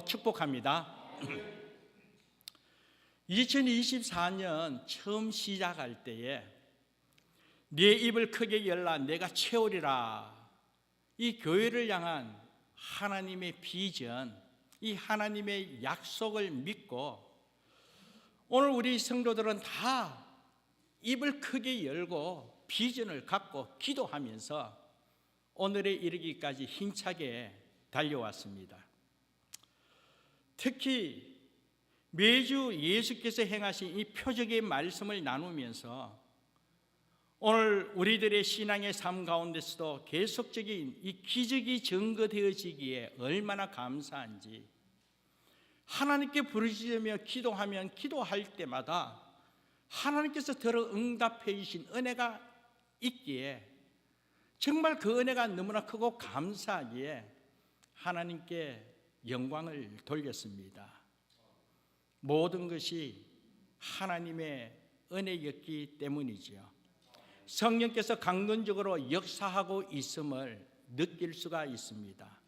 이름으로 축복합니다. 2024년 처음 시작할 때에 네 입을 크게 열라 내가 채우리라, 이 교회를 향한 하나님의 비전, 이 하나님의 약속을 믿고 오늘 우리 성도들은 다 입을 크게 열고 비전을 갖고 기도하면서 오늘에 이르기까지 힘차게 달려왔습니다. 특히 매주 예수께서 행하신 이 표적의 말씀을 나누면서 오늘 우리들의 신앙의 삶 가운데서도 계속적인 이 기적이 증거되어지기에 얼마나 감사한지, 하나님께 부르짖으며 기도하면 기도할 때마다 하나님께서 들어 응답해 주신 은혜가 있기에 정말 그 은혜가 너무나 크고 감사하기에 하나님께 영광을 돌렸습니다. 모든 것이 하나님의 은혜였기 때문이지요. 성령께서 강건적으로 역사하고 있음을 느낄 수가 있습니다.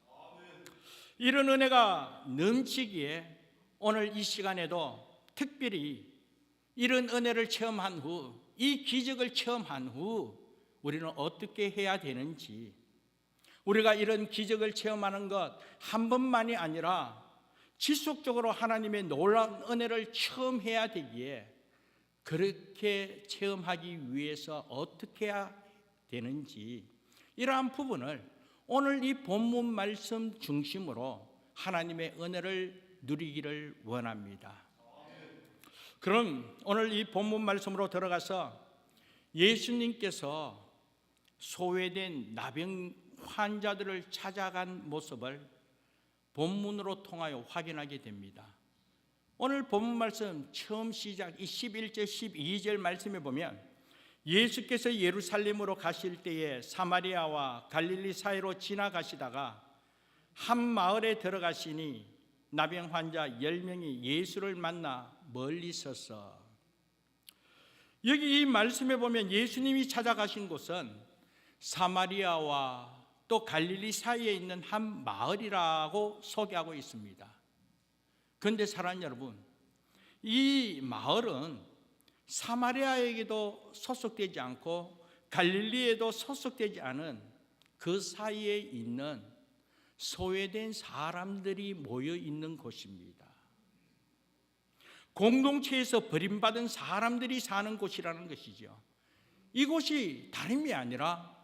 이런 은혜가 넘치기에 오늘 이 시간에도 특별히 이런 은혜를 체험한 후, 이 기적을 체험한 후 우리는 어떻게 해야 되는지, 우리가 이런 기적을 체험하는 것 한 번만이 아니라 지속적으로 하나님의 놀라운 은혜를 체험해야 되기에 그렇게 체험하기 위해서 어떻게 해야 되는지, 이러한 부분을 오늘 이 본문 말씀 중심으로 하나님의 은혜를 누리기를 원합니다. 그럼 오늘 이 본문 말씀으로 들어가서 예수님께서 소외된 나병 환자들을 찾아간 모습을 본문으로 통하여 확인하게 됩니다. 오늘 본문 말씀 처음 시작 이 11절 12절 말씀에 보면 예수께서 예루살렘으로 가실 때에 사마리아와 갈릴리 사이로 지나가시다가 한 마을에 들어가시니 나병 환자 10명이 예수를 만나 멀리 서서, 여기 이 말씀에 보면 예수님이 찾아가신 곳은 사마리아와 또 갈릴리 사이에 있는 한 마을이라고 소개하고 있습니다. 그런데 사랑하는 여러분, 이 마을은 사마리아에게도 소속되지 않고 갈릴리에도 소속되지 않은 그 사이에 있는 소외된 사람들이 모여 있는 곳입니다. 공동체에서 버림받은 사람들이 사는 곳이라는 것이죠. 이곳이 다름이 아니라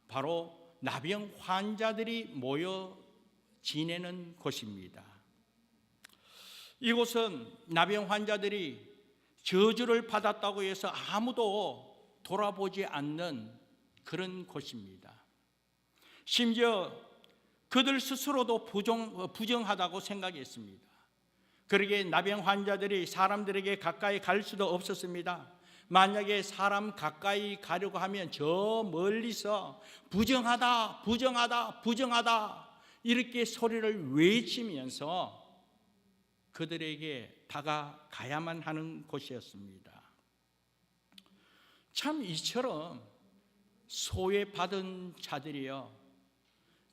바로 나병 환자들이 모여 지내는 곳입니다. 이곳은 나병 환자들이 저주를 받았다고 해서 아무도 돌아보지 않는 그런 곳입니다. 심지어 그들 스스로도 부정하다고 생각했습니다. 그러기에 나병 환자들이 사람들에게 가까이 갈 수도 없었습니다. 만약에 사람 가까이 가려고 하면 저 멀리서 부정하다, 부정하다, 부정하다 이렇게 소리를 외치면서 그들에게 다가가야만 하는 곳이었습니다. 참 이처럼 소외받은 자들이여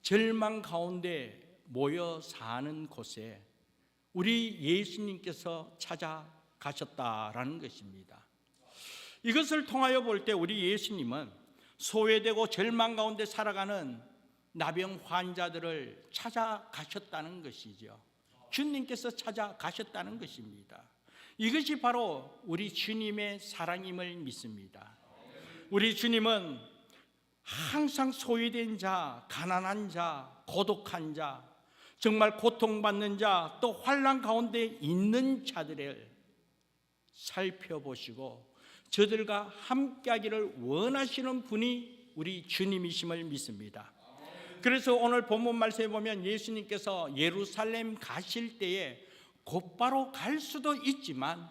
절망 가운데 모여 사는 곳에 우리 예수님께서 찾아가셨다라는 것입니다. 이것을 통하여 볼 때 우리 예수님은 소외되고 절망 가운데 살아가는 나병 환자들을 찾아가셨다는 것이죠. 주님께서 찾아가셨다는 것입니다. 이것이 바로 우리 주님의 사랑임을 믿습니다. 우리 주님은 항상 소외된 자, 가난한 자, 고독한 자, 정말 고통받는 자, 또 환난 가운데 있는 자들을 살펴보시고 저들과 함께하기를 원하시는 분이 우리 주님이심을 믿습니다. 그래서 오늘 본문 말씀에 보면 예수님께서 예루살렘 가실 때에 곧바로 갈 수도 있지만,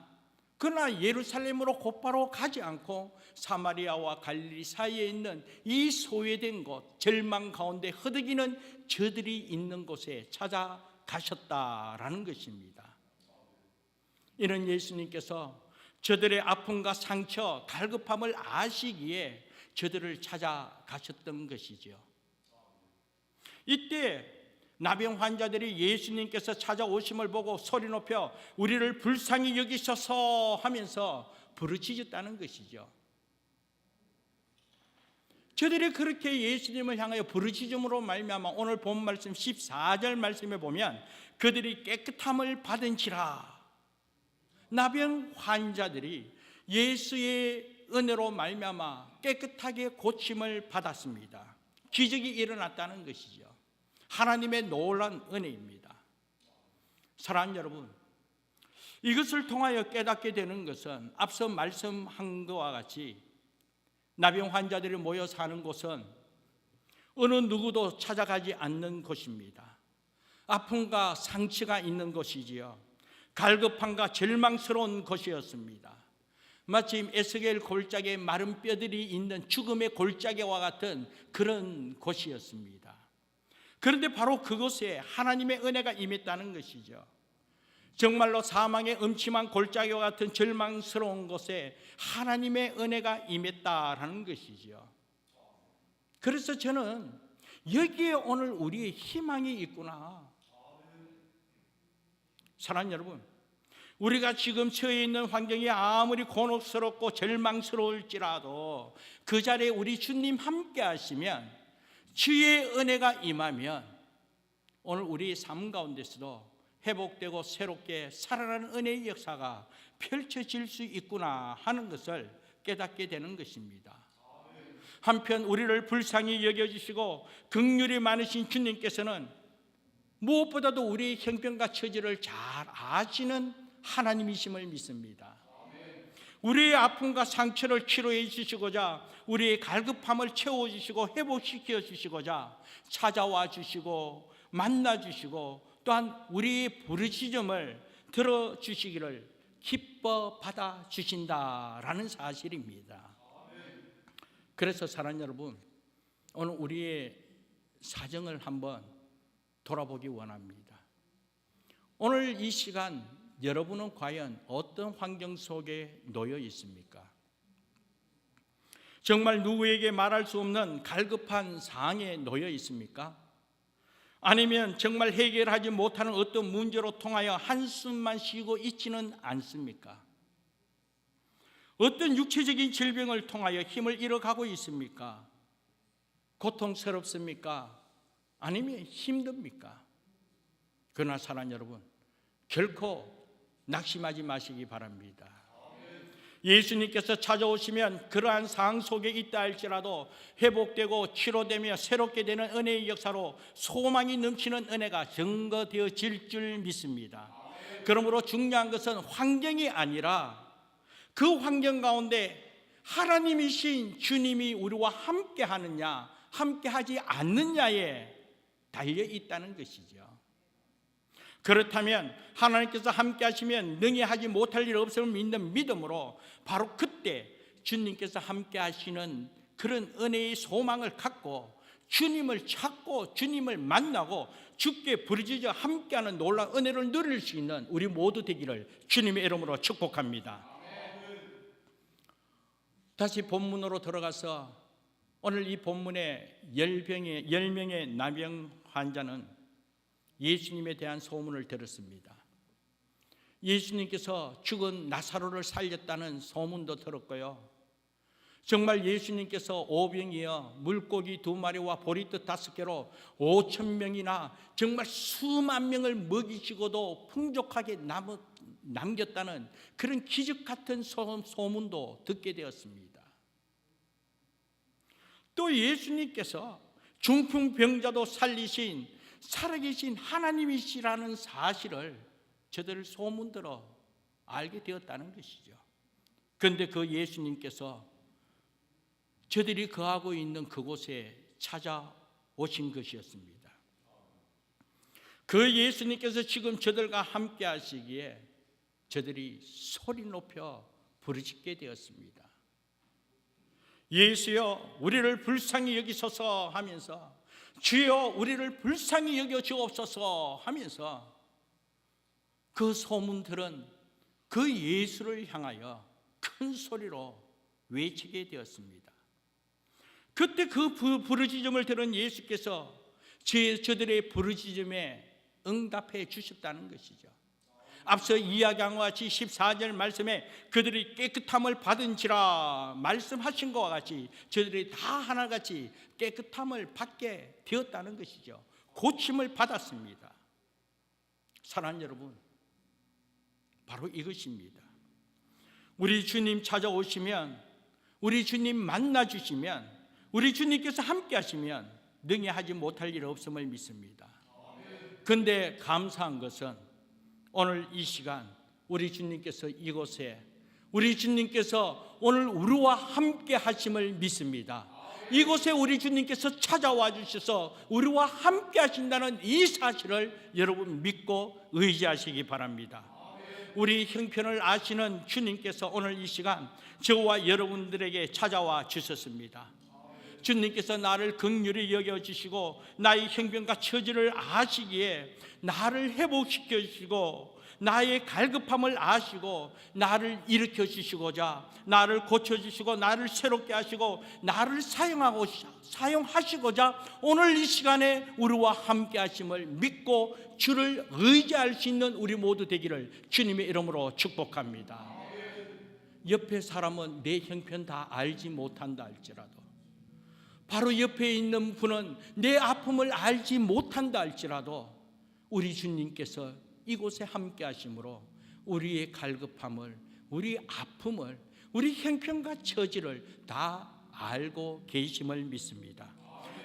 그러나 예루살렘으로 곧바로 가지 않고 사마리아와 갈릴리 사이에 있는 이 소외된 곳, 절망 가운데 허덕이는 저들이 있는 곳에 찾아가셨다라는 것입니다. 이는 예수님께서 저들의 아픔과 상처, 갈급함을 아시기에 저들을 찾아가셨던 것이죠. 이때 나병 환자들이 예수님께서 찾아오심을 보고 소리 높여 우리를 불쌍히 여기소서 하면서 부르짖었다는 것이죠. 저들이 그렇게 예수님을 향하여 부르짖음으로 말미암아 오늘 본 말씀 14절 말씀에 보면 그들이 깨끗함을 받은지라, 나병 환자들이 예수의 은혜로 말미암아 깨끗하게 고침을 받았습니다. 기적이 일어났다는 것이죠. 하나님의 놀라운 은혜입니다. 사랑하는 여러분, 이것을 통하여 깨닫게 되는 것은 앞서 말씀한 것과 같이 나병 환자들이 모여 사는 곳은 어느 누구도 찾아가지 않는 곳입니다. 아픔과 상처가 있는 곳이지요. 갈급함과 절망스러운 곳이었습니다. 마침 에스겔 골짜기에 마른 뼈들이 있는 죽음의 골짜기와 같은 그런 곳이었습니다. 그런데 바로 그곳에 하나님의 은혜가 임했다는 것이죠. 정말로 사망의 음침한 골짜기와 같은 절망스러운 곳에 하나님의 은혜가 임했다라는 것이죠. 그래서 저는 여기에 오늘 우리의 희망이 있구나. 사랑하는 여러분, 우리가 지금 처해 있는 환경이 아무리 곤혹스럽고 절망스러울지라도 그 자리에 우리 주님 함께 하시면, 주의 은혜가 임하면 오늘 우리 삶 가운데서도 회복되고 새롭게 살아나는 은혜의 역사가 펼쳐질 수 있구나 하는 것을 깨닫게 되는 것입니다. 한편 우리를 불쌍히 여겨주시고 긍휼이 많으신 주님께서는 무엇보다도 우리의 형편과 처지를 잘 아시는 하나님이심을 믿습니다. 우리의 아픔과 상처를 치료해 주시고자, 우리의 갈급함을 채워주시고 회복시켜 주시고자 찾아와 주시고 만나 주시고 또한 우리의 부르짖음을 들어주시기를 기뻐 받아 주신다라는 사실입니다. 그래서 사랑하는 여러분, 오늘 우리의 사정을 한번 돌아보기 원합니다. 오늘 이 시간 여러분은 과연 어떤 환경 속에 놓여 있습니까? 정말 누구에게 말할 수 없는 갈급한 상황에 놓여 있습니까? 아니면 정말 해결하지 못하는 어떤 문제로 통하여 한숨만 쉬고 있지는 않습니까? 어떤 육체적인 질병을 통하여 힘을 잃어가고 있습니까? 고통스럽습니까? 아니면 힘듭니까? 그러나 사랑하는 여러분, 결코 낙심하지 마시기 바랍니다. 예수님께서 찾아오시면 그러한 상황 속에 있다 할지라도 회복되고 치료되며 새롭게 되는 은혜의 역사로 소망이 넘치는 은혜가 증거되어질 줄 믿습니다. 그러므로 중요한 것은 환경이 아니라 그 환경 가운데 하나님이신 주님이 우리와 함께 하느냐 함께 하지 않느냐에 달려 있다는 것이죠. 그렇다면 하나님께서 함께 하시면 능히 하지 못할 일 없음을 믿는 믿음으로 바로 그때 주님께서 함께 하시는 그런 은혜의 소망을 갖고 주님을 찾고 주님을 만나고 주께 부르짖어 함께하는 놀라운 은혜를 누릴 수 있는 우리 모두 되기를 주님의 이름으로 축복합니다. 다시 본문으로 들어가서 오늘 이 본문의 10명의 나병 환자는 예수님에 대한 소문을 들었습니다. 예수님께서 죽은 나사로를 살렸다는 소문도 들었고요. 정말 예수님께서 오병이어 물고기 2마리와 보리떡 5개로 5,000명이나 정말 수만 명을 먹이시고도 풍족하게 남겼다는 그런 기적 같은 소문도 듣게 되었습니다. 또 예수님께서 중풍병자도 살리신 살아계신 하나님이시라는 사실을 저들 소문들어 알게 되었다는 것이죠. 그런데 그 예수님께서 저들이 거하고 있는 그곳에 찾아오신 것이었습니다. 그 예수님께서 지금 저들과 함께 하시기에 저들이 소리 높여 부르짖게 되었습니다. 예수여 우리를 불쌍히 여기소서 하면서, 주여 우리를 불쌍히 여겨 주옵소서 하면서 그 소문들은 그 예수를 향하여 큰 소리로 외치게 되었습니다. 그때 그 부르짖음을 들은 예수께서 저들의 부르짖음에 응답해 주셨다는 것이죠. 앞서 이야기한 것 같이 14절 말씀에 그들이 깨끗함을 받은지라 말씀하신 것과 같이 저들이 다 하나같이 깨끗함을 받게 되었다는 것이죠. 고침을 받았습니다. 사랑하는 여러분, 바로 이것입니다. 우리 주님 찾아오시면, 우리 주님 만나주시면, 우리 주님께서 함께 하시면 능히 하지 못할 일 없음을 믿습니다. 그런데 감사한 것은 오늘 이 시간 우리 주님께서 이곳에, 우리 주님께서 오늘 우리와 함께 하심을 믿습니다. 이곳에 우리 주님께서 찾아와 주셔서 우리와 함께 하신다는 이 사실을 여러분 믿고 의지하시기 바랍니다. 우리 형편을 아시는 주님께서 오늘 이 시간 저와 여러분들에게 찾아와 주셨습니다. 주님께서 나를 긍휼히 여겨주시고 나의 형편과 처지를 아시기에 나를 회복시켜 주시고 나의 갈급함을 아시고 나를 일으켜 주시고자, 나를 고쳐주시고 나를 새롭게 하시고 나를 사용하시고자 오늘 이 시간에 우리와 함께 하심을 믿고 주를 의지할 수 있는 우리 모두 되기를 주님의 이름으로 축복합니다. 옆에 사람은 내 형편 다 알지 못한다 할지라도, 바로 옆에 있는 분은 내 아픔을 알지 못한다 할지라도 우리 주님께서 이곳에 함께 하심으로 우리의 갈급함을, 우리 아픔을, 우리 형편과 처지를 다 알고 계심을 믿습니다.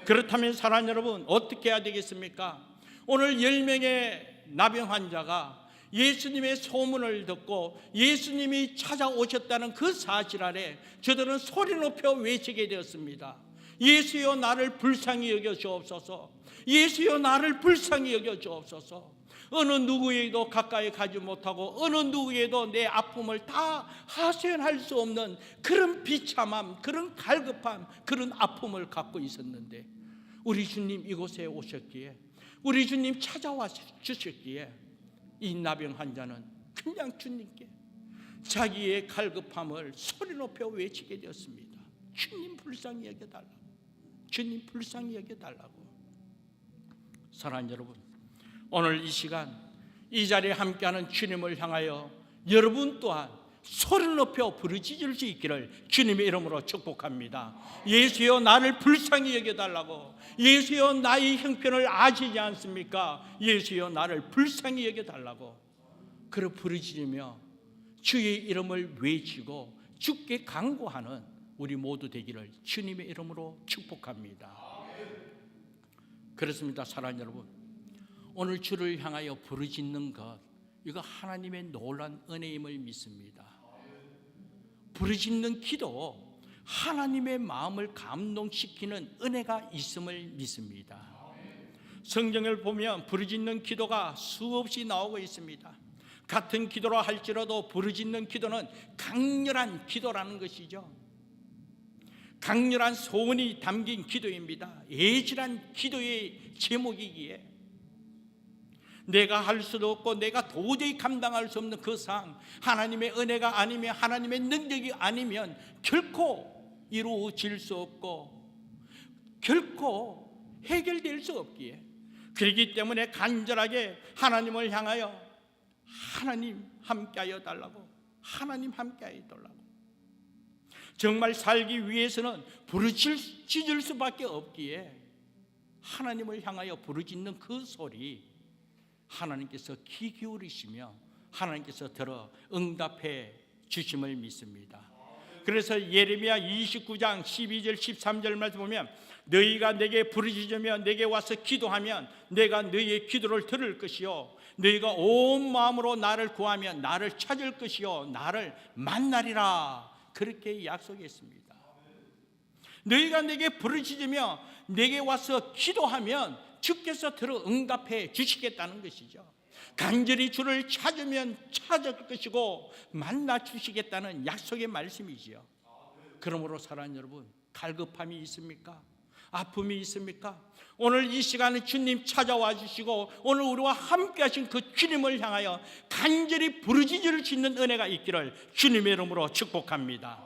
그렇다면 사랑하는 여러분, 어떻게 해야 되겠습니까? 오늘 10명의 나병 환자가 예수님의 소문을 듣고 예수님이 찾아오셨다는 그 사실 아래 저들은 소리 높여 외치게 되었습니다. 예수여 나를 불쌍히 여겨 주옵소서. 예수여 나를 불쌍히 여겨 주옵소서. 어느 누구에게도 가까이 가지 못하고 어느 누구에게도 내 아픔을 다 하소연할 수 없는 그런 비참함, 그런 갈급함, 그런 아픔을 갖고 있었는데 우리 주님 이곳에 오셨기에, 우리 주님 찾아와 주셨기에 이 나병 환자는 그냥 주님께 자기의 갈급함을 소리 높여 외치게 되었습니다. 주님 불쌍히 여겨달라고, 주님 불쌍히 여겨달라고. 사랑하는 여러분, 오늘 이 시간 이 자리에 함께하는 주님을 향하여 여러분 또한 소리를 높여 부르짖을 수 있기를 주님의 이름으로 축복합니다. 예수여 나를 불쌍히 여겨달라고, 예수여 나의 형편을 아시지 않습니까? 예수여 나를 불쌍히 여겨달라고 그를 부르짖으며 주의 이름을 외치고 주께 간구하는 우리 모두 되기를 주님의 이름으로 축복합니다. 그렇습니다. 사랑하는 여러분, 오늘 주를 향하여 부르짖는 것, 이거 하나님의 놀라운 은혜임을 믿습니다. 부르짖는 기도, 하나님의 마음을 감동시키는 은혜가 있음을 믿습니다. 성경을 보면 부르짖는 기도가 수없이 나오고 있습니다. 같은 기도라 할지라도 부르짖는 기도는 강렬한 기도라는 것이죠. 강렬한 소원이 담긴 기도입니다. 애절한 기도의 제목이기에 내가 할 수도 없고 내가 도저히 감당할 수 없는 그 상황, 하나님의 은혜가 아니면, 하나님의 능력이 아니면 결코 이루어질 수 없고 결코 해결될 수 없기에, 그렇기 때문에 간절하게 하나님을 향하여 하나님 함께하여 달라고, 하나님 함께하여 달라고. 정말 살기 위해서는 부르짖을 수밖에 없기에 하나님을 향하여 부르짖는 그 소리 하나님께서 귀 기울이시며 하나님께서 들어 응답해 주심을 믿습니다. 그래서 예레미야 29장 12절 13절 말씀 보면 너희가 내게 부르짖으며 내게 와서 기도하면 내가 너희의 기도를 들을 것이요 너희가 온 마음으로 나를 구하면 나를 찾을 것이요 나를 만나리라, 그렇게 약속했습니다. 너희가 내게 부르짖으며 내게 와서 기도하면 주께서 들어 응답해 주시겠다는 것이죠. 간절히 주를 찾으면 찾을 것이고 만나 주시겠다는 약속의 말씀이지요. 그러므로 사랑하는 여러분, 갈급함이 있습니까? 아픔이 있습니까? 오늘 이 시간에 주님 찾아와 주시고 오늘 우리와 함께 하신 그 주님을 향하여 간절히 부르짖을 수 있는 은혜가 있기를 주님의 이름으로 축복합니다.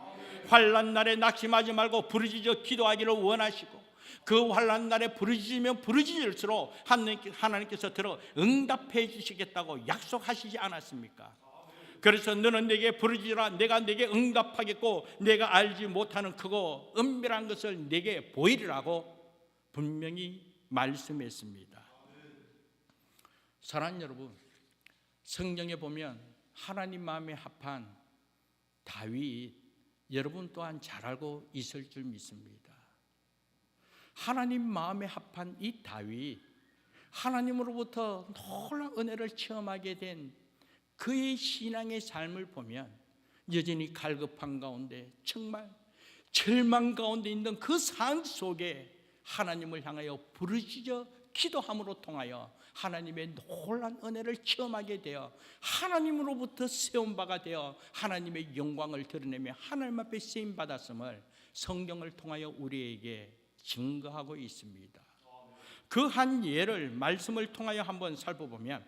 환난 날에 낙심하지 말고 부르짖어 기도하기를 원하시고 그 환난 날에 부르짖으면 부르짖을수록 하나님께서 들어 응답해 주시겠다고 약속하시지 않았습니까? 그래서 너는 내게 부르짖으라, 내가 내게 응답하겠고 내가 알지 못하는 크고 은밀한 것을 내게 보이리라고 분명히 말씀했습니다. 사랑하는 여러분, 성경에 보면 하나님 마음에 합한 다윗, 여러분 또한 잘 알고 있을 줄 믿습니다. 하나님 마음에 합한 이 다윗, 하나님으로부터 놀라운 은혜를 체험하게 된 그의 신앙의 삶을 보면 여전히 갈급한 가운데, 정말 절망 가운데 있는 그 상황 속에 하나님을 향하여 부르짖어 기도함으로 통하여 하나님의 놀라운 은혜를 체험하게 되어 하나님으로부터 세움바가 되어 하나님의 영광을 드러내며 하나님 앞에 쓰임받았음을 성경을 통하여 우리에게 증거하고 있습니다. 그 한 예를 말씀을 통하여 한번 살펴보면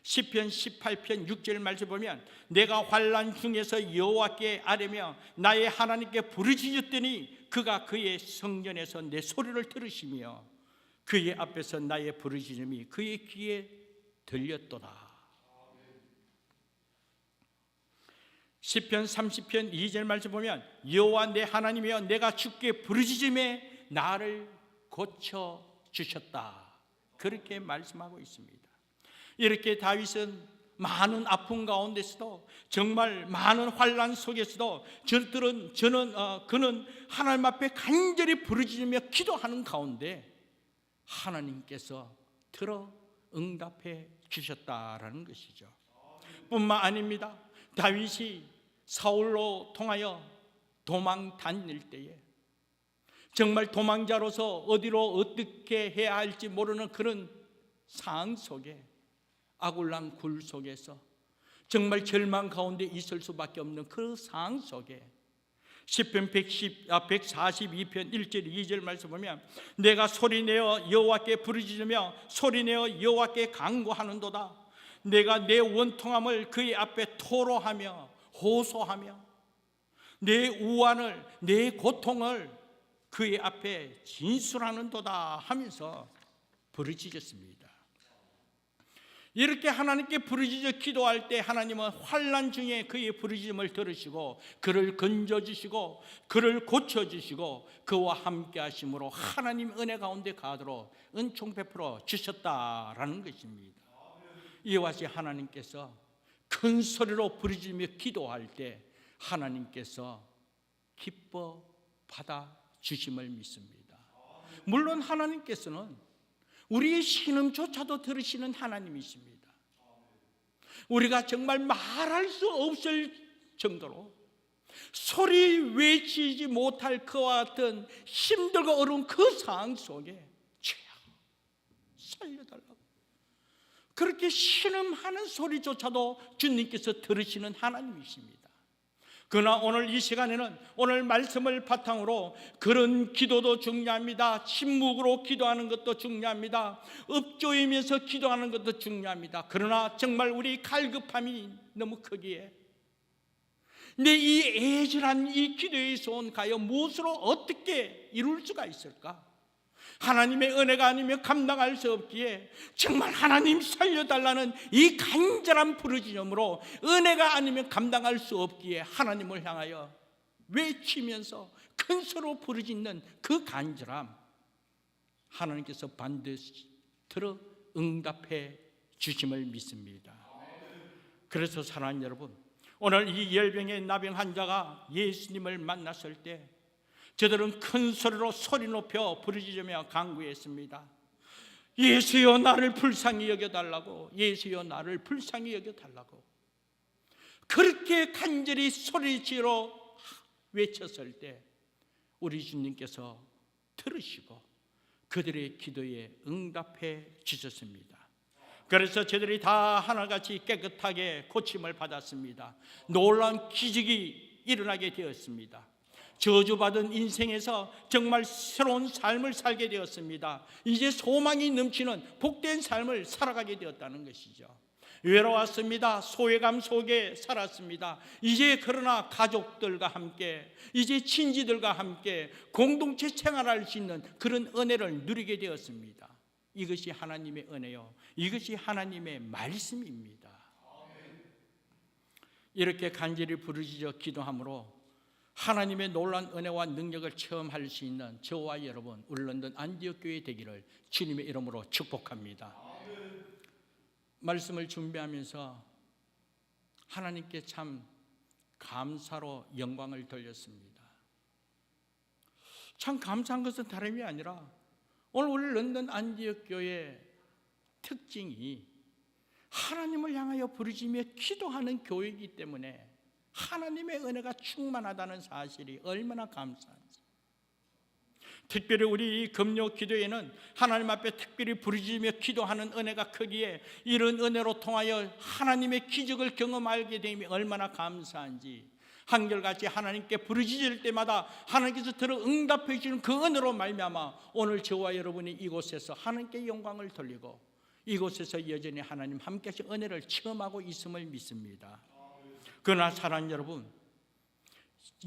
시편 18편 6절 말씀 보면 내가 환난 중에서 여호와께 아뢰며 나의 하나님께 부르짖었더니 그가 그의 성전에서 내 소리를 들으시며 그의 앞에서 나의 부르짖음이 그의 귀에 들렸도다. 시편 30편 2절 말씀 보면 여호와 내 하나님이여 내가 주께 부르짖음에 나를 고쳐 주셨다. 그렇게 말씀하고 있습니다. 이렇게 다윗은 많은 아픔 가운데서도 정말 많은 환난 속에서도 그는 하나님 앞에 간절히 부르짖으며 기도하는 가운데 하나님께서 들어 응답해 주셨다라는 것이죠. 뿐만 아닙니다. 다윗이 사울로 통하여 도망 다닐 때에 정말 도망자로서 어디로 어떻게 해야 할지 모르는 그런 상황 속에 아굴랑 굴 속에서 정말 절망 가운데 있을 수밖에 없는 그 상황 속에 시편 142편 1절 2절 말씀 보면 내가 소리내어 여호와께 부르짖으며 소리내어 여호와께 간구하는도다. 내가 내 원통함을 그의 앞에 토로하며 호소하며 내 우환을 내 고통을 그의 앞에 진술하는도다 하면서 부르짖었습니다. 이렇게 하나님께 부르짖어 기도할 때 하나님은 환난 중에 그의 부르짖음을 들으시고 그를 건져주시고 그를 고쳐주시고 그와 함께 하심으로 하나님 은혜 가운데 가도록 은총 베풀어 주셨다라는 것입니다. 이와 같이 하나님께서 큰 소리로 부르짖으며 기도할 때 하나님께서 기뻐 받아주심을 믿습니다. 물론 하나님께서는 우리의 신음조차도 들으시는 하나님이십니다. 우리가 정말 말할 수 없을 정도로 소리 외치지 못할 그와 같은 힘들고 어려운 그 상황 속에 주여 살려달라고 그렇게 신음하는 소리조차도 주님께서 들으시는 하나님이십니다. 그러나 오늘 이 시간에는 오늘 말씀을 바탕으로 그런 기도도 중요합니다. 침묵으로 기도하는 것도 중요합니다. 읊조이면서 기도하는 것도 중요합니다. 그러나 정말 우리 갈급함이 너무 크기에 내 이 애절한 이 기도의 소원 가여 무엇으로 어떻게 이룰 수가 있을까? 하나님의 은혜가 아니면 감당할 수 없기에 정말 하나님 살려달라는 이 간절한 부르짖음으로 은혜가 아니면 감당할 수 없기에 하나님을 향하여 외치면서 큰 소리로 부르짖는 그 간절함 하나님께서 반드시 들어 응답해 주심을 믿습니다. 그래서 사랑하는 여러분, 오늘 이 열병의 나병 환자가 예수님을 만났을 때 저들은 큰 소리로 소리 높여 부르짖으며 간구했습니다. 예수여 나를 불쌍히 여겨달라고, 예수여 나를 불쌍히 여겨달라고 그렇게 간절히 소리지어 외쳤을 때 우리 주님께서 들으시고 그들의 기도에 응답해 주셨습니다. 그래서 저들이 다 하나같이 깨끗하게 고침을 받았습니다. 놀라운 기적이 일어나게 되었습니다. 저주받은 인생에서 정말 새로운 삶을 살게 되었습니다. 이제 소망이 넘치는 복된 삶을 살아가게 되었다는 것이죠. 외로웠습니다. 소외감 속에 살았습니다. 이제 그러나 가족들과 함께, 이제 친지들과 함께 공동체 생활할 수 있는 그런 은혜를 누리게 되었습니다. 이것이 하나님의 은혜요, 이것이 하나님의 말씀입니다. 이렇게 간절히 부르짖어 기도함으로 하나님의 놀라운 은혜와 능력을 체험할 수 있는 저와 여러분, 우리 런던 안디옥 교회 되기를 주님의 이름으로 축복합니다. 말씀을 준비하면서 하나님께 참 감사로 영광을 돌렸습니다. 참 감사한 것은 다름이 아니라 오늘 우리 런던 안디옥 교회의 특징이 하나님을 향하여 부르짖으며 기도하는 교회이기 때문에 하나님의 은혜가 충만하다는 사실이 얼마나 감사한지. 특별히 우리 금요 기도에는 하나님 앞에 특별히 부르짖으며 기도하는 은혜가 크기에 이런 은혜로 통하여 하나님의 기적을 경험하게 됨이 얼마나 감사한지, 한결같이 하나님께 부르짖을 때마다 하나님께서 들어 응답해 주시는 그 은혜로 말미암아 오늘 저와 여러분이 이곳에서 하나님께 영광을 돌리고 이곳에서 여전히 하나님 함께 하신 은혜를 체험하고 있음을 믿습니다. 그러나 사랑하는 여러분,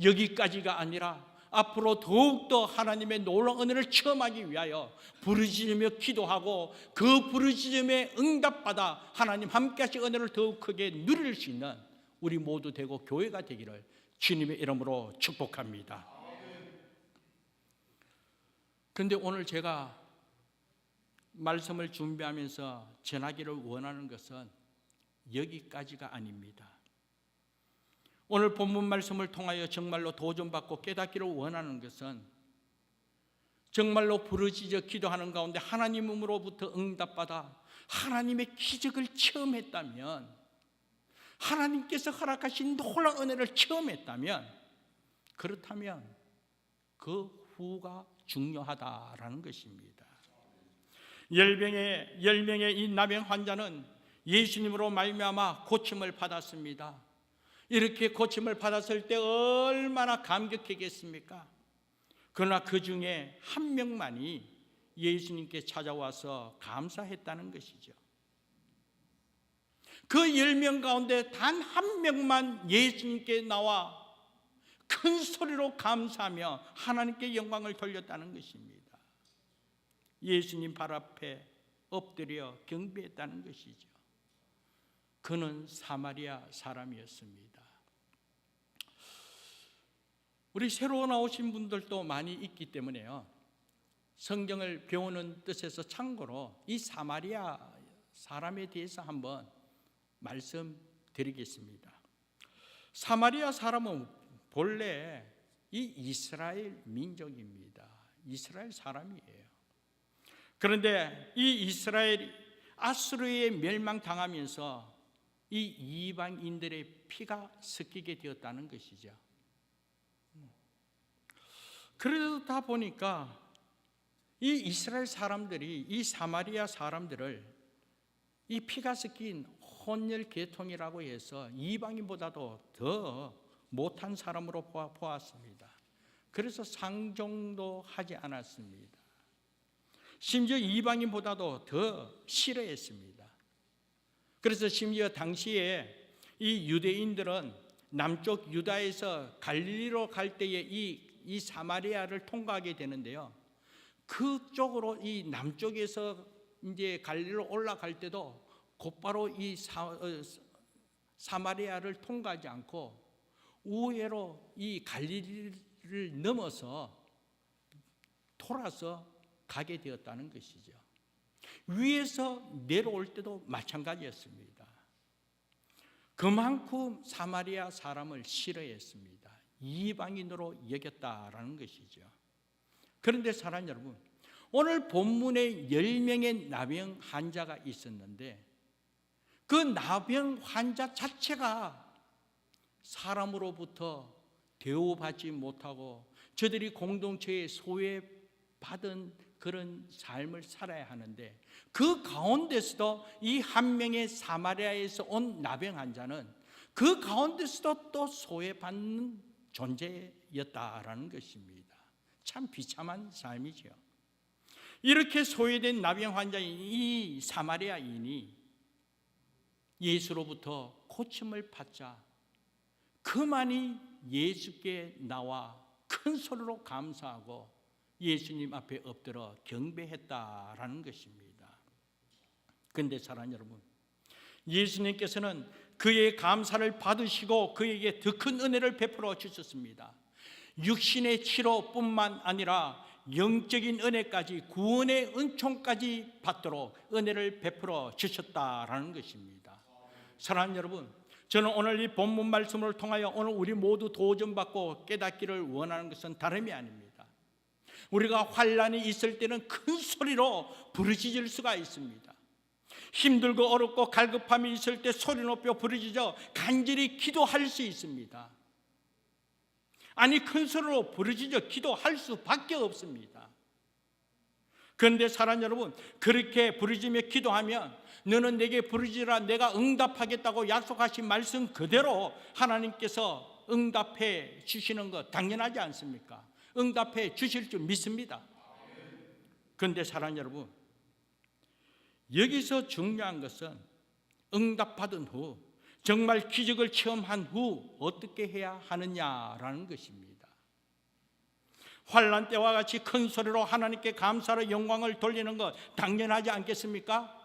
여기까지가 아니라 앞으로 더욱더 하나님의 놀라운 은혜를 체험하기 위하여 부르짖으며 기도하고 그 부르짖음에 응답받아 하나님 함께 하신 은혜를 더욱 크게 누릴 수 있는 우리 모두 되고 교회가 되기를 주님의 이름으로 축복합니다. 그런데 오늘 제가 말씀을 준비하면서 전하기를 원하는 것은 여기까지가 아닙니다. 오늘 본문 말씀을 통하여 정말로 도전받고 깨닫기를 원하는 것은 정말로 부르짖어 기도하는 가운데 하나님으로부터 응답받아 하나님의 기적을 체험했다면, 하나님께서 허락하신 놀라운 은혜를 체험했다면, 그렇다면 그 후가 중요하다라는 것입니다. 10명의 이 나병 환자는 예수님으로 말미암아 고침을 받았습니다. 이렇게 고침을 받았을 때 얼마나 감격했겠습니까? 그러나 그 중에 한 명만이 예수님께 찾아와서 감사했다는 것이죠. 그 10명 가운데 단 한 명만 예수님께 나와 큰 소리로 감사하며 하나님께 영광을 돌렸다는 것입니다. 예수님 발 앞에 엎드려 경배했다는 것이죠. 그는 사마리아 사람이었습니다. 우리 새로 나오신 분들도 많이 있기 때문에요, 성경을 배우는 뜻에서 참고로 이 사마리아 사람에 대해서 한번 말씀드리겠습니다. 사마리아 사람은 본래 이 이스라엘 민족입니다. 이스라엘 사람이에요. 그런데 이 이스라엘이 아수르에 멸망당하면서 이 이방인들의 피가 섞이게 되었다는 것이죠. 그러다 보니까 이 이스라엘 사람들이 이 사마리아 사람들을 이 피가 섞인 혼혈 계통이라고 해서 이방인보다도 더 못한 사람으로 보았습니다. 그래서 상종도 하지 않았습니다. 심지어 이방인보다도 더 싫어했습니다. 그래서 심지어 당시에 이 유대인들은 남쪽 유다에서 갈릴리로 갈 때에 이 사마리아를 통과하게 되는데요, 그쪽으로 이 남쪽에서 이제 갈릴리로 올라갈 때도 곧바로 이 사마리아를 통과하지 않고 우회로 이 갈릴리를 넘어서 돌아서 가게 되었다는 것이죠. 위에서 내려올 때도 마찬가지였습니다. 그만큼 사마리아 사람을 싫어했습니다. 이방인으로 여겼다라는 것이죠. 그런데 사랑하는 여러분, 오늘 본문에 10명의 나병 환자가 있었는데 그 나병 환자 자체가 사람으로부터 대우받지 못하고 저들이 공동체에 소외받은 그런 삶을 살아야 하는데, 그 가운데서도 이 한 명의 사마리아에서 온 나병 환자는 그 가운데서도 또 소외받는 존재였다라는 것입니다. 참 비참한 삶이죠. 이렇게 소외된 나병 환자인 이 사마리아인이 예수로부터 고침을 받자 그만이 예수께 나와 큰 소리로 감사하고 예수님 앞에 엎드려 경배했다라는 것입니다. 그런데 사랑하는 여러분, 예수님께서는 그의 감사를 받으시고 그에게 더 큰 은혜를 베풀어 주셨습니다. 육신의 치료뿐만 아니라 영적인 은혜까지, 구원의 은총까지 받도록 은혜를 베풀어 주셨다라는 것입니다. 사랑하는 여러분, 저는 오늘 이 본문 말씀을 통하여 오늘 우리 모두 도전받고 깨닫기를 원하는 것은 다름이 아닙니다. 우리가 환난이 있을 때는 큰 소리로 부르짖을 수가 있습니다. 힘들고 어렵고 갈급함이 있을 때 소리 높여 부르짖어 간절히 기도할 수 있습니다. 아니, 큰 소리로 부르짖어 기도할 수밖에 없습니다. 그런데 사랑하는 여러분, 그렇게 부르짖으며 기도하면 너는 내게 부르짖으라 내가 응답하겠다고 약속하신 말씀 그대로 하나님께서 응답해 주시는 것 당연하지 않습니까? 응답해 주실 줄 믿습니다. 그런데 사랑하는 여러분, 여기서 중요한 것은 응답받은 후 정말 기적을 체험한 후 어떻게 해야 하느냐라는 것입니다. 환난 때와 같이 큰 소리로 하나님께 감사로 영광을 돌리는 것 당연하지 않겠습니까?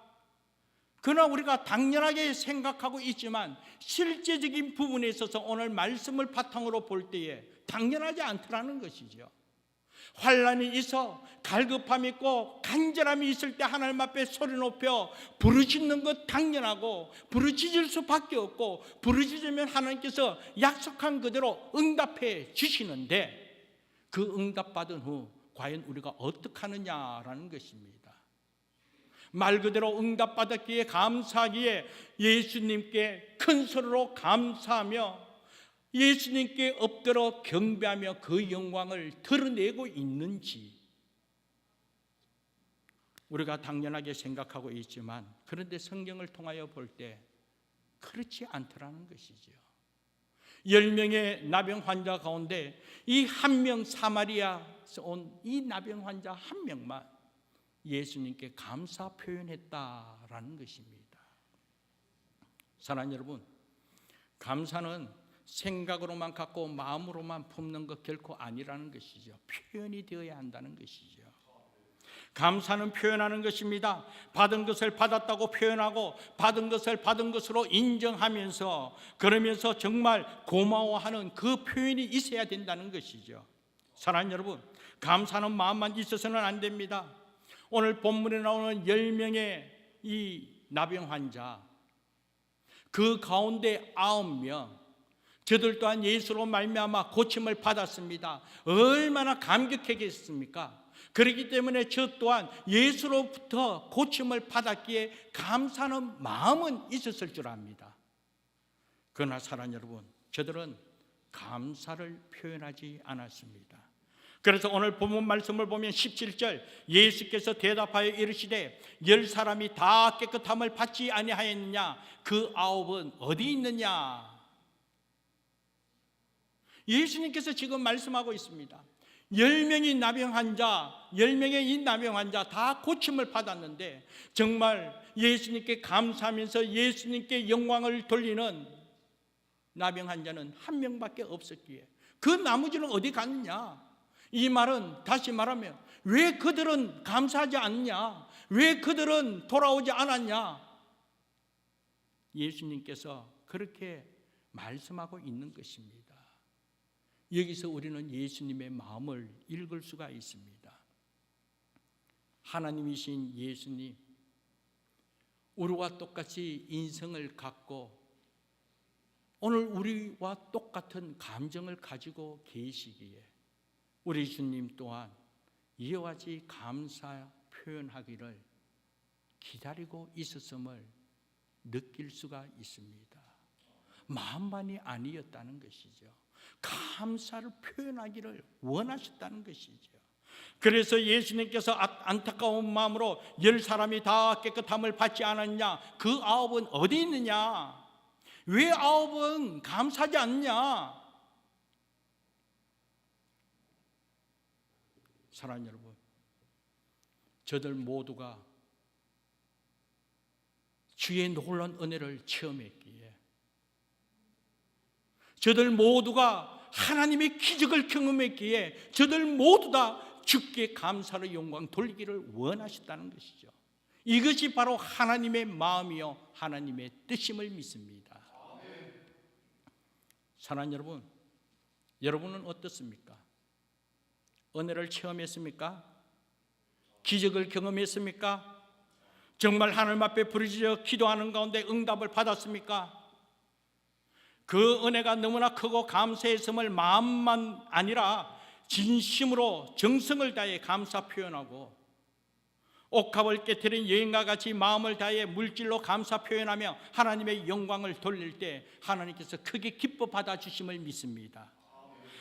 그러나 우리가 당연하게 생각하고 있지만 실제적인 부분에 있어서 오늘 말씀을 바탕으로 볼 때에 당연하지 않더라는 것이죠. 환난이 있어 갈급함이 있고 간절함이 있을 때 하나님 앞에 소리 높여 부르짖는 것 당연하고 부르짖을 수밖에 없고 부르짖으면 하나님께서 약속한 그대로 응답해 주시는데 그 응답받은 후 과연 우리가 어떻게 하느냐라는 것입니다. 말 그대로 응답받았기에 감사하기에 예수님께 큰 소리로 감사하며 예수님께 엎드려 경배하며 그 영광을 드러내고 있는지 우리가 당연하게 생각하고 있지만 그런데 성경을 통하여 볼 때 그렇지 않더라는 것이죠. 10명의 나병 환자 가운데 이 한 명 사마리아에서 온 이 나병 환자 한 명만 예수님께 감사 표현했다라는 것입니다. 사랑하는 여러분, 감사는 생각으로만 갖고 마음으로만 품는 것 결코 아니라는 것이죠. 표현이 되어야 한다는 것이죠. 감사는 표현하는 것입니다. 받은 것을 받았다고 표현하고 받은 것을 받은 것으로 인정하면서 그러면서 정말 고마워하는 그 표현이 있어야 된다는 것이죠. 사랑하는 여러분, 감사는 마음만 있어서는 안 됩니다. 오늘 본문에 나오는 10명의 이 나병 환자 그 가운데 9명 저들 또한 예수로 말미암아 고침을 받았습니다. 얼마나 감격했겠습니까? 그렇기 때문에 저 또한 예수로부터 고침을 받았기에 감사하는 마음은 있었을 줄 압니다. 그러나 사랑하는 여러분, 저들은 감사를 표현하지 않았습니다. 그래서 오늘 본문 말씀을 보면 17절 예수께서 대답하여 이르시되 10사람이 다 깨끗함을 받지 아니하였느냐 그 9은 어디 있느냐. 예수님께서 지금 말씀하고 있습니다. 10명의 나병 환자, 10명의 이 나병 환자 다 고침을 받았는데 정말 예수님께 감사하면서 예수님께 영광을 돌리는 나병 환자는 한 명밖에 없었기에 그 나머지는 어디 갔느냐. 이 말은 다시 말하면 왜 그들은 감사하지 않느냐, 왜 그들은 돌아오지 않았냐. 예수님께서 그렇게 말씀하고 있는 것입니다. 여기서 우리는 예수님의 마음을 읽을 수가 있습니다. 하나님이신 예수님, 우리와 똑같이 인성을 갖고 오늘 우리와 똑같은 감정을 가지고 계시기에 우리 주님 또한 이와 같이 감사 표현하기를 기다리고 있었음을 느낄 수가 있습니다. 마음만이 아니었다는 것이죠. 감사를 표현하기를 원하셨다는 것이죠. 그래서 예수님께서 안타까운 마음으로 10사람이 다 깨끗함을 받지 않았냐, 그 9은 어디 있느냐, 왜 9은 감사하지 않느냐. 사랑하는 여러분, 저들 모두가 주의 놀라운 은혜를 체험했기에 저들 모두가 하나님의 기적을 경험했기에 저들 모두 다 주께 감사로 영광 돌리기를 원하셨다는 것이죠. 이것이 바로 하나님의 마음이요 하나님의 뜻임을 믿습니다. 사랑하는 여러분, 여러분은 어떻습니까? 은혜를 체험했습니까? 기적을 경험했습니까? 정말 하나님 앞에 부르짖어 기도하는 가운데 응답을 받았습니까? 그 은혜가 너무나 크고 감사했음을 마음만 아니라 진심으로 정성을 다해 감사 표현하고 옥합을 깨트린 여인과 같이 마음을 다해 물질로 감사 표현하며 하나님의 영광을 돌릴 때 하나님께서 크게 기뻐 받아주심을 믿습니다.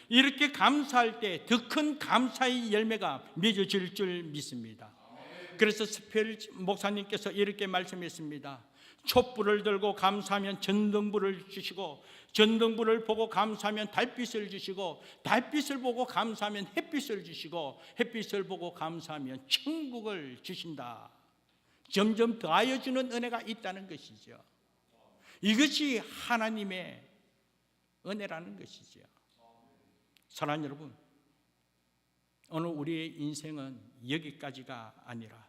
이렇게 감사할 때 더 큰 감사의 열매가 맺어질 줄 믿습니다. 그래서 스펠 목사님께서 이렇게 말씀했습니다. 촛불을 들고 감사하면 전등불을 주시고 전등불을 보고 감사하면 달빛을 주시고 달빛을 보고 감사하면 햇빛을 주시고 햇빛을 보고 감사하면 천국을 주신다. 점점 더하여 주는 은혜가 있다는 것이죠. 이것이 하나님의 은혜라는 것이죠. 사랑하는 여러분, 오늘 우리의 인생은 여기까지가 아니라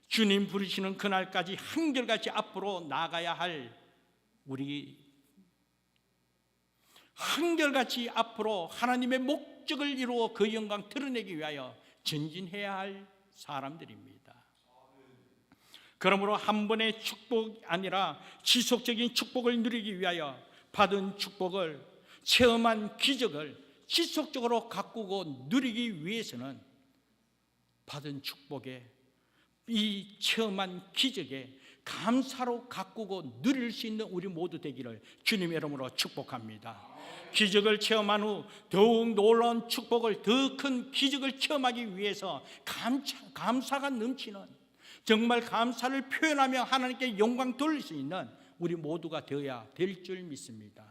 주님 부르시는 그날까지 한결같이 앞으로 나가야 할 우리 한결같이 앞으로 하나님의 목적을 이루어 그 영광 드러내기 위하여 전진해야 할 사람들입니다. 그러므로 한 번의 축복이 아니라 지속적인 축복을 누리기 위하여 받은 축복을 체험한 기적을 지속적으로 가꾸고 누리기 위해서는 받은 축복에 이 체험한 기적에 감사로 가꾸고 누릴 수 있는 우리 모두 되기를 주님의 이름으로 축복합니다. 기적을 체험한 후 더욱 놀라운 축복을 더 큰 기적을 체험하기 위해서 감사가 넘치는 정말 감사를 표현하며 하나님께 영광 돌릴 수 있는 우리 모두가 되어야 될 줄 믿습니다.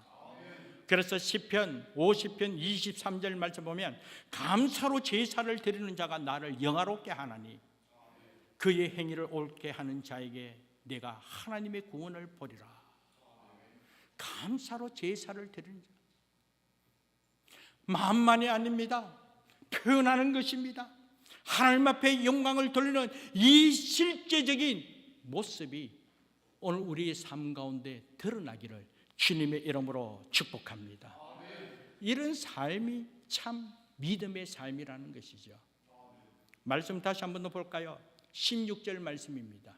그래서 시편 50편 23절 말씀 보면 감사로 제사를 드리는 자가 나를 영화롭게 하나니 그의 행위를 옳게 하는 자에게 내가 하나님의 구원을 보리라. 감사로 제사를 드리는 자, 마음만이 아닙니다. 표현하는 것입니다. 하나님 앞에 영광을 돌리는 이 실제적인 모습이 오늘 우리의 삶 가운데 드러나기를 주님의 이름으로 축복합니다. 이런 삶이 참 믿음의 삶이라는 것이죠. 말씀 다시 한번 더 볼까요? 16절 말씀입니다.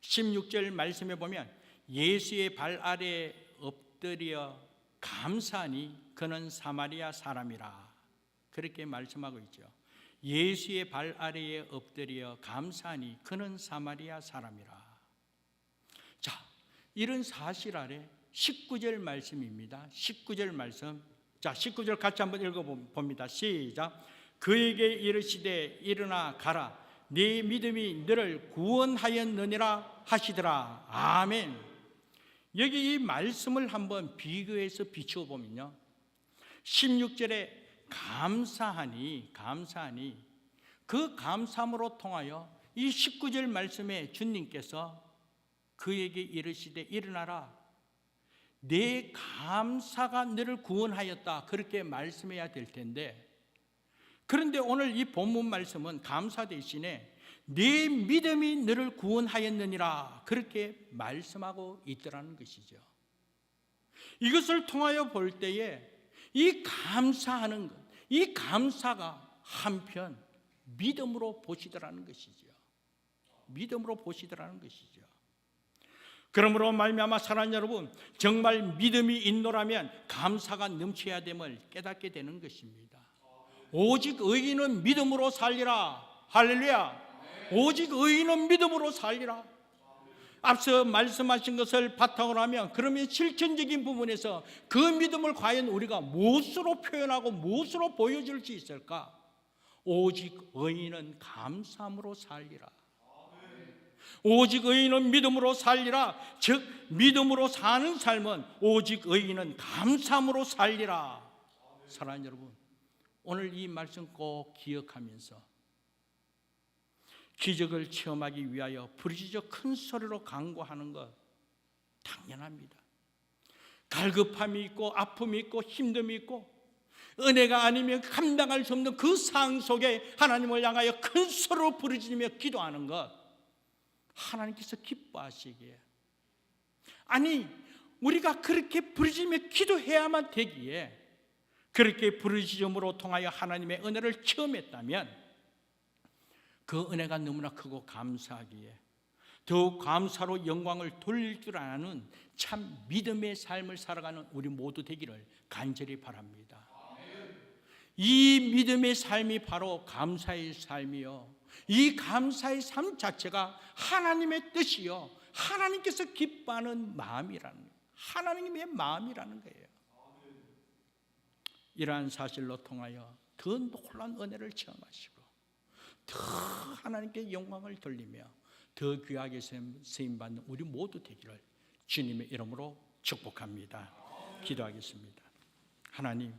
16절 말씀에 보면 예수의 발 아래 엎드려 감사하니 그는 사마리아 사람이라. 그렇게 말씀하고 있죠. 예수의 발 아래에 엎드려 감사하니 그는 사마리아 사람이라. 자, 이런 사실 아래 19절 말씀입니다. 19절 말씀. 자, 19절 같이 한번 읽어봅니다. 시작. 그에게 이르시되 일어나 가라. 네 믿음이 너를 구원하였느니라 하시더라. 아멘. 여기 이 말씀을 한번 비교해서 비추어 보면요, 16절에 감사하니 그 감사함으로 통하여 이 19절 말씀에 주님께서 그에게 이르시되 일어나라. 내 감사가 너를 구원하였다. 그렇게 말씀해야 될 텐데, 그런데 오늘 이 본문 말씀은 감사 대신에 내 믿음이 너를 구원하였느니라 그렇게 말씀하고 있더라는 것이죠. 이것을 통하여 볼 때에 이 감사하는 것, 이 감사가 한편 믿음으로 보시더라는 것이죠. 믿음으로 보시더라는 것이죠. 그러므로 말미암아 사랑하는 여러분, 정말 믿음이 있노라면 감사가 넘쳐야 됨을 깨닫게 되는 것입니다. 오직 의인은 믿음으로 살리라. 할렐루야. 오직 의인은 믿음으로 살리라. 앞서 말씀하신 것을 바탕으로 하면 그러면 실천적인 부분에서 그 믿음을 과연 우리가 무엇으로 표현하고 무엇으로 보여줄 수 있을까? 오직 의인은 감사함으로 살리라. 오직 의인은 믿음으로 살리라. 즉 믿음으로 사는 삶은 오직 의인은 감사함으로 살리라. 사랑하는 여러분, 오늘 이 말씀 꼭 기억하면서 기적을 체험하기 위하여 부르짖어 큰 소리로 간구하는 것 당연합니다. 갈급함이 있고 아픔이 있고 힘듦이 있고 은혜가 아니면 감당할 수 없는 그 상황 속에 하나님을 향하여 큰 소리로 부르짖으며 기도하는 것 하나님께서 기뻐하시기에, 아니 우리가 그렇게 부르짖으며 기도해야만 되기에, 그렇게 부르짖음으로 통하여 하나님의 은혜를 체험했다면 그 은혜가 너무나 크고 감사하기에 더욱 감사로 영광을 돌릴 줄 아는 참 믿음의 삶을 살아가는 우리 모두 되기를 간절히 바랍니다. 이 믿음의 삶이 바로 감사의 삶이요, 이 감사의 삶 자체가 하나님의 뜻이요, 하나님께서 기뻐하는 마음이라는, 하나님의 마음이라는 거예요. 이러한 사실로 통하여 더 놀라운 은혜를 체험하시고 더 하나님께 영광을 돌리며 더 귀하게 쓰임받는 우리 모두 되기를 주님의 이름으로 축복합니다. 기도하겠습니다. 하나님,